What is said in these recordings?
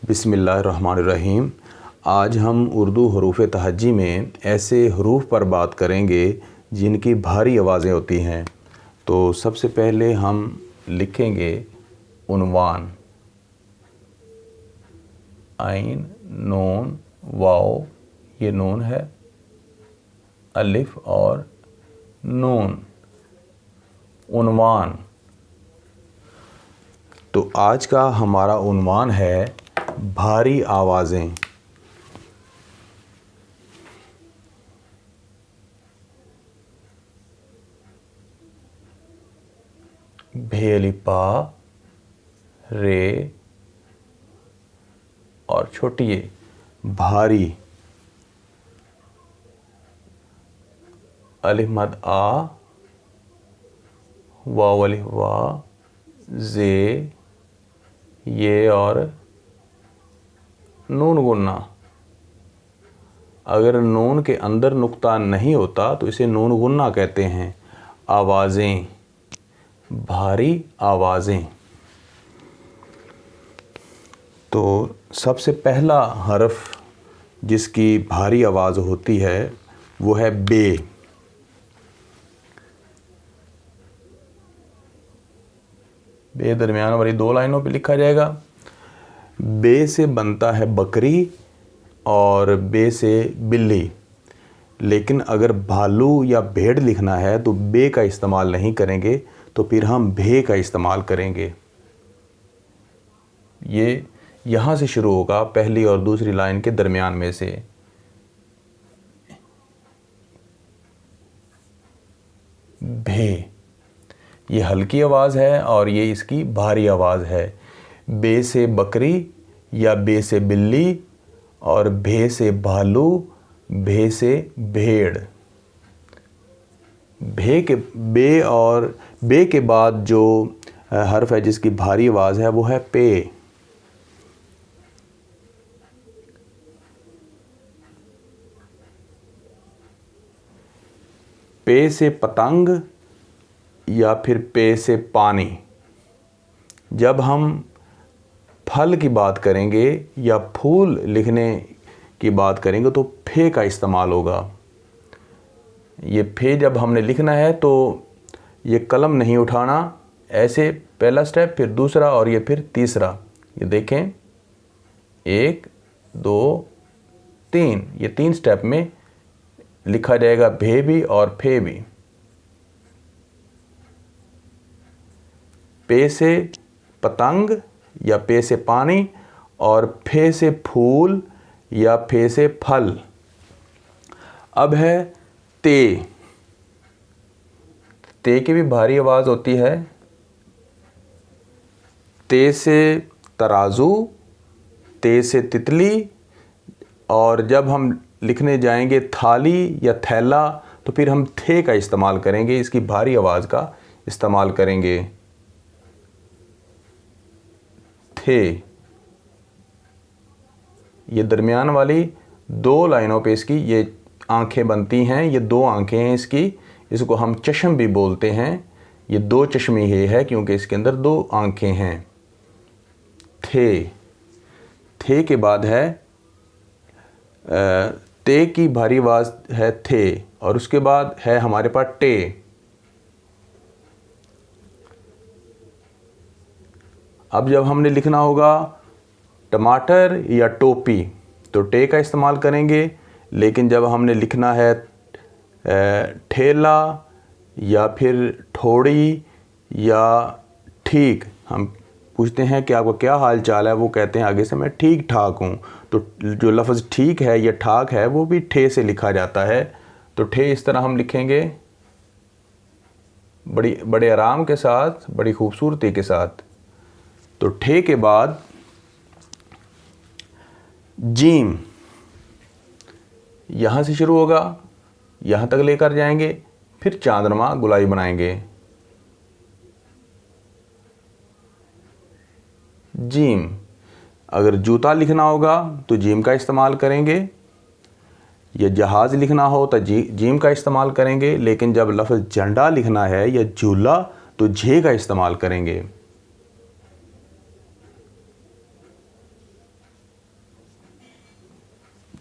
बिस्मिल्लाहिर्रहमानिर्रहीम। आज हम उर्दू हरूफ तहज्जी में ऐसे हरूफ पर बात करेंगे जिनकी भारी आवाज़ें होती हैं। तो सबसे पहले हम लिखेंगे उन्वान। आइन, नून, वाव, ये नून है, अलिफ और नून, उन्वान। तो आज का हमारा उन्वान है भारी आवाज़ें। भेलिपा, रे और छोटी ये भारी, अलिफ मद आ, वाव अलिफ वा, जे, ये और नून गुन्ना। अगर नून के अंदर नुक्ता नहीं होता तो इसे नून गुन्ना कहते हैं। आवाज़ें, भारी आवाज़ें। तो सबसे पहला हर्फ जिसकी भारी आवाज़ होती है वो है बे। बे दरमियान वाली दो लाइनों पे लिखा जाएगा। बे से बनता है बकरी और बे से बिल्ली। लेकिन अगर भालू या भेड़ लिखना है तो बे का इस्तेमाल नहीं करेंगे, तो फिर हम भे का इस्तेमाल करेंगे। ये यहाँ से शुरू होगा, पहली और दूसरी लाइन के दरमियान में से। भे, ये हल्की आवाज़ है और ये इसकी भारी आवाज़ है। बे से बकरी या बे से बिल्ली और भे से भालू, भे से भेड़। बे और बे के बाद जो हर्फ है जिसकी भारी आवाज़ है वो है पे। पे से पतंग या फिर पे से पानी। जब हम फल की बात करेंगे या फूल लिखने की बात करेंगे तो फे का इस्तेमाल होगा। ये फे जब हमने लिखना है तो ये कलम नहीं उठाना, ऐसे पहला स्टेप, फिर दूसरा और ये फिर तीसरा। ये देखें, 1 2 3, ये 3 स्टेप में लिखा जाएगा भे भी और फे भी। पे से पतंग या पे से पानी और फे से फूल या फे से फल। अब है ते। ते की भी भारी आवाज़ होती है। ते से तराजू, ते से तितली, और जब हम लिखने जाएंगे थाली या थैला तो फिर हम थे का इस्तेमाल करेंगे, इसकी भारी आवाज़ का इस्तेमाल करेंगे। थे, ये दरमियान वाली दो लाइनों पे इसकी ये आंखें बनती हैं। ये 2 आंखें हैं इसकी, इसको हम चश्म भी बोलते हैं। ये 2 चश्मी है क्योंकि इसके अंदर 2 आंखें हैं। थे के बाद है ते की भारी आवाज़ है थे, और उसके बाद है हमारे पास टे। अब जब हमने लिखना होगा टमाटर या टोपी तो टे का इस्तेमाल करेंगे। लेकिन जब हमने लिखना है ठेला या फिर ठोड़ी या ठीक, हम पूछते हैं कि आपका क्या हाल चाल है, वो कहते हैं आगे से मैं ठीक ठाक हूँ। तो जो लफ्ज़ ठीक है या ठाक है वो भी ठे से लिखा जाता है। तो ठे इस तरह हम लिखेंगे, बड़े आराम के साथ, बड़ी खूबसूरती के साथ। तो ठे के बाद जीम, यहाँ से शुरू होगा, यहाँ तक लेकर जाएंगे, फिर चांद्रमा गुलाई बनाएंगे। जीम, अगर जूता लिखना होगा तो जीम का इस्तेमाल करेंगे, या जहाज़ लिखना हो तो जीम का इस्तेमाल करेंगे। लेकिन जब लफ्ज़ झंडा लिखना है या झूला तो झे का इस्तेमाल करेंगे।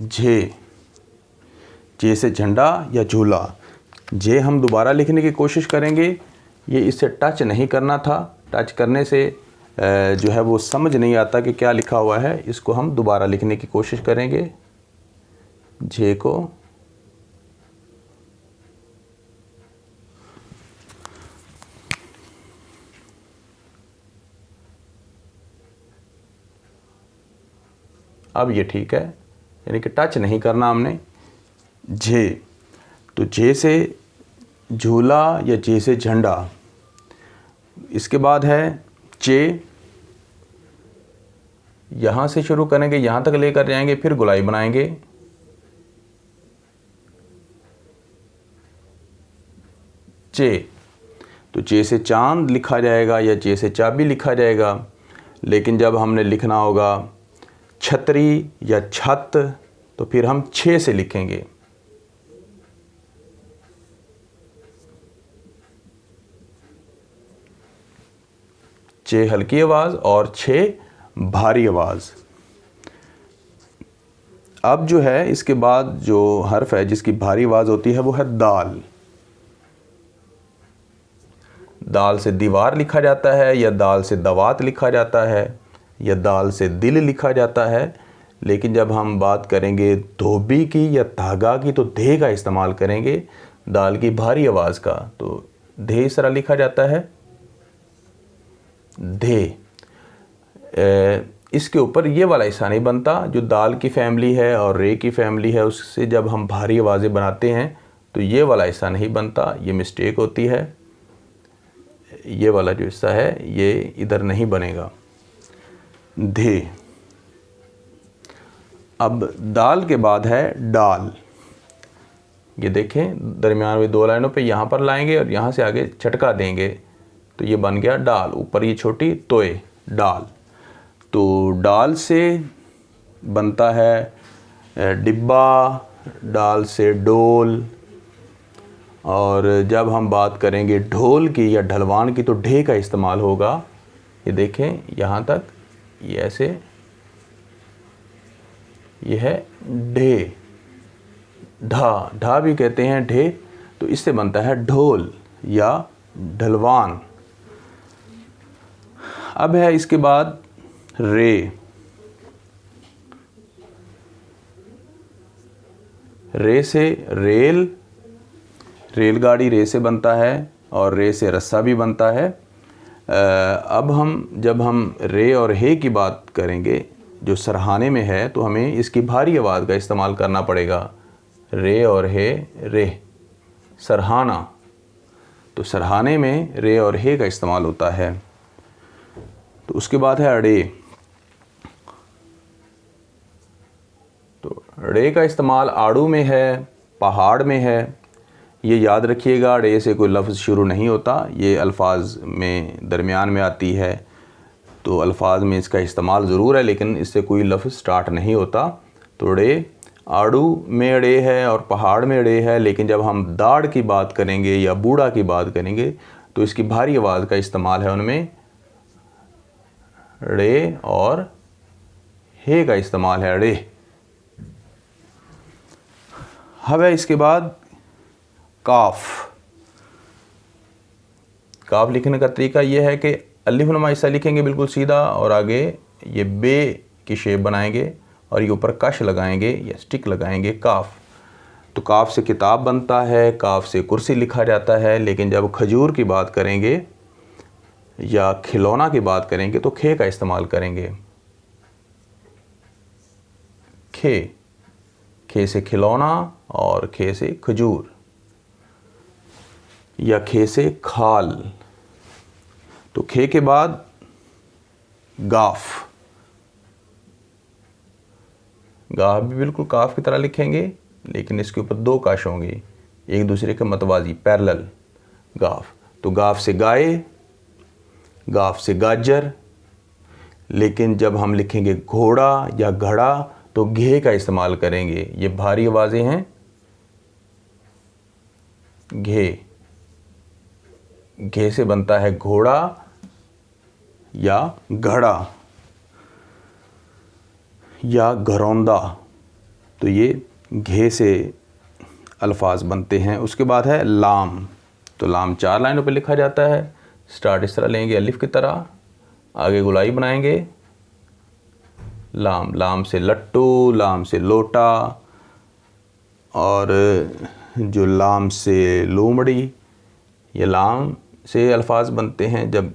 झे, जे से झंडा या झूला। जे हम दोबारा लिखने की कोशिश करेंगे, ये इससे टच नहीं करना था, टच करने से जो है वो समझ नहीं आता कि क्या लिखा हुआ है। इसको हम दोबारा लिखने की कोशिश करेंगे, जे को अब ये ठीक है, यानी कि टच नहीं करना हमने। जे, तो जे से झूला या जे से झंडा। इसके बाद है चे, यहाँ से शुरू करेंगे, यहाँ तक लेकर जाएंगे, फिर गोलाई बनाएंगे। चे, तो चे से चांद लिखा जाएगा या चे से चाबी लिखा जाएगा, लेकिन जब हमने लिखना होगा छतरी या छत तो फिर हम छे से लिखेंगे। चे हल्की आवाज़ और छे भारी आवाज़। अब जो है इसके बाद जो हर्फ है जिसकी भारी आवाज़ होती है वो है दाल। दाल से दीवार लिखा जाता है, या दाल से दवात लिखा जाता है, या दाल से दिल लिखा जाता है। लेकिन जब हम बात करेंगे धोबी की या धागा की तो धे का इस्तेमाल करेंगे, दाल की भारी आवाज़ का। तो धे इस तरह लिखा जाता है, धे। इसके ऊपर ये वाला हिस्सा नहीं बनता, जो दाल की फैमिली है और रे की फैमिली है उससे जब हम भारी आवाज़ें बनाते हैं तो ये वाला हिस्सा नहीं बनता, ये मिस्टेक होती है। ये वाला जो हिस्सा है ये इधर नहीं बनेगा, धे। अब दाल के बाद है डाल। ये देखें दरमियान में दो लाइनों पे यहाँ पर लाएंगे और यहाँ से आगे झटका देंगे तो ये बन गया डाल। ऊपर ये छोटी तोय, डाल। तो डाल से बनता है डिब्बा, डाल से डोल। और जब हम बात करेंगे ढोल की या ढलवान की तो ढे का इस्तेमाल होगा। ये देखें यहाँ तक, ये ऐसे, ये है ढे, ढा, ढा भी कहते हैं ढे। तो इससे बनता है ढोल या ढलवान। अब है इसके बाद रे। रे से रेल, रेलगाड़ी रे से बनता है और रे से रस्सा भी बनता है। अब जब हम रे और हे की बात करेंगे जो सरहाने में है तो हमें इसकी भारी आवाज़ का इस्तेमाल करना पड़ेगा। रे और हे, रे, सरहाना। तो सरहाने में रे और हे का इस्तेमाल होता है। तो उसके बाद है अड़े। तो अड़े का इस्तेमाल आड़ू में है, पहाड़ में है। ये याद रखिएगा, अड़े से कोई लफ्ज़ शुरू नहीं होता, ये अल्फाज में दरमियान में आती है। तो अल्फाज में इसका इस्तेमाल ज़रूर है लेकिन इससे कोई लफ्ज़ स्टार्ट नहीं होता। तो अड़े, आड़ू में अड़े है और पहाड़ में अड़े है। लेकिन जब हम दाढ़ की बात करेंगे या बूढ़ा की बात करेंगे तो इसकी भारी आवाज़ का इस्तेमाल है, उनमें रे और हे का इस्तेमाल है, अड़े। अब है इसके बाद काफ। काफ लिखने का तरीका यह है कि अलिफ नुमा हिस्सा लिखेंगे बिल्कुल सीधा और आगे ये बे की शेप बनाएंगे और ये ऊपर कश लगाएंगे या स्टिक लगाएंगे, काफ। तो काफ से किताब बनता है, काफ से कुर्सी लिखा जाता है। लेकिन जब खजूर की बात करेंगे या खिलौना की बात करेंगे तो खे का इस्तेमाल करेंगे, खे। खे से खिलौना और खे से खजूर, या खे से खाल। तो खे के बाद गाफ। गाफ भी बिल्कुल काफ की तरह लिखेंगे लेकिन इसके ऊपर दो काश होंगे, एक दूसरे के मतवाजी, पैरेलल, गाफ। तो गाफ से गाय, गाफ से गाजर। लेकिन जब हम लिखेंगे घोड़ा या घड़ा तो घे का इस्तेमाल करेंगे। ये भारी आवाज़ें हैं, घे। घे से बनता है घोड़ा या घड़ा या घरौंदा। तो ये घे से अल्फाज बनते हैं। उसके बाद है लाम। तो लाम 4 लाइनों पे लिखा जाता है। स्टार्ट इस तरह लेंगे अलिफ की तरह, आगे गुलाई बनाएंगे। लाम, लाम से लट्टू, लाम से लोटा, और जो लाम से लोमड़ी, ये लाम से अल्फाज बनते हैं। जब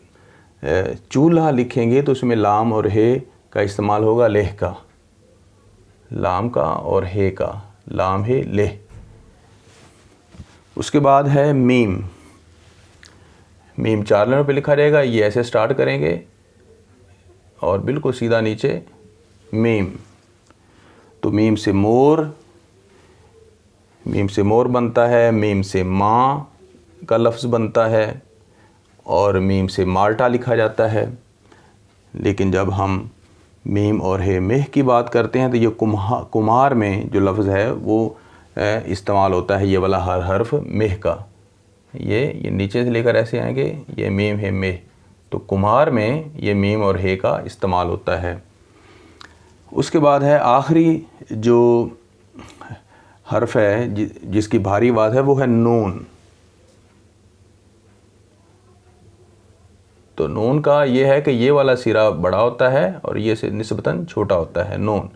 चूल्हा लिखेंगे तो उसमें लाम और हे का इस्तेमाल होगा, लेह का, लाम का और हे का, लाम हे लेह। उसके बाद है मीम। मीम 4 लाइनों पे लिखा जाएगा। ये ऐसे स्टार्ट करेंगे और बिल्कुल सीधा नीचे मीम। तो मीम से मोर, मीम से मोर बनता है। मीम से माँ का लफ्ज़ बनता है और मीम से माल्टा लिखा जाता है। लेकिन जब हम मीम और हे मेह की बात करते हैं तो ये कुम्हार में जो लफ्ज़ है वो इस्तेमाल होता है, ये वाला हर हर्फ मेह का। ये नीचे से लेकर ऐसे आएंगे, ये मीम है मेह। तो कुम्हार में ये मीम और हे का इस्तेमाल होता है। उसके बाद है आखिरी जो हर्फ है जिसकी भारी आवाज़ है वो है नून। तो नून का ये है कि ये वाला सिरा बड़ा होता है और ये से निस्बतन छोटा होता है, नून।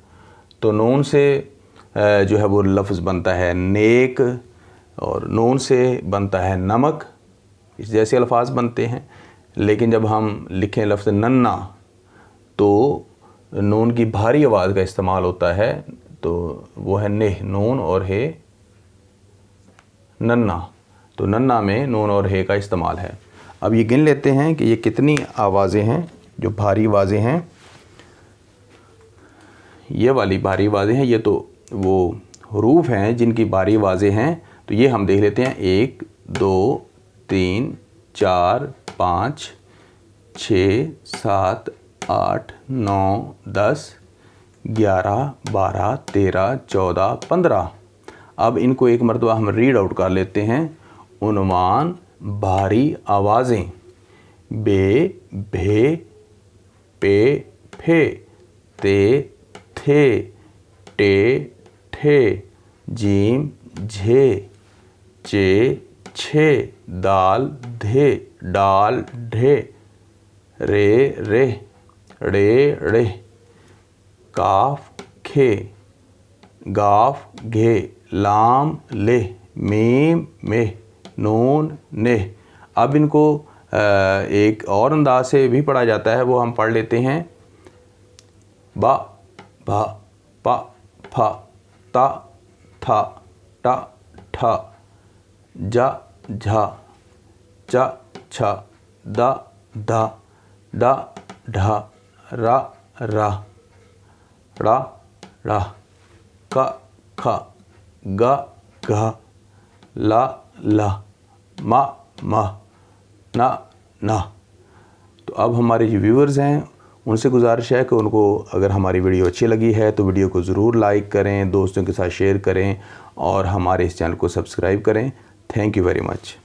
तो नून से जो है वो लफ्ज़ बनता है नेक, और नून से बनता है नमक। इस जैसे अल्फाज बनते हैं। लेकिन जब हम लिखें लफ्ज़ नन्ना तो नून की भारी आवाज़ का इस्तेमाल होता है, तो वो है नेह, नून और हे नन्ना। तो नन्ना में नून और हे का इस्तेमाल है। अब ये गिन लेते हैं कि ये कितनी आवाज़ें हैं जो भारी आवाज़ें हैं। ये वाली भारी आवाज़ें हैं, ये तो वो हरूफ हैं जिनकी भारी आवाज़ें हैं। तो ये हम देख लेते हैं, 1 2 3 4 5 6 7 8 9 10 11 12 13 14 15। अब इनको एक मरतबा हम रीड आउट कर लेते हैं। उन्वान भारी आवाज़ें, बे, भे, पे, फे, ते, थे, टे, ठे, जीम, झे, चे, छे, दाल, धे, डाल, ढे, रे, रे, रे, रे, काफ, खे, गाफ, घे, लाम, ले, मीम, मेह, नून, नेह। अब इनको एक और अंदाज से भी पढ़ा जाता है, वो हम पढ़ लेते हैं। बा, भा, पा, फा, ता, था, टा, ठा, जा, झा, चा, छा, दा, धा, डा, ढा, रा, रा, ड़ा, ड़ा, का, खा, गा, घा, ला, ला, मा, मा, ना, ना। तो अब हमारे जो व्यूअर्स हैं उनसे गुजारिश है कि उनको अगर हमारी वीडियो अच्छी लगी है तो वीडियो को ज़रूर लाइक करें, दोस्तों के साथ शेयर करें और हमारे इस चैनल को सब्सक्राइब करें। Thank you very much.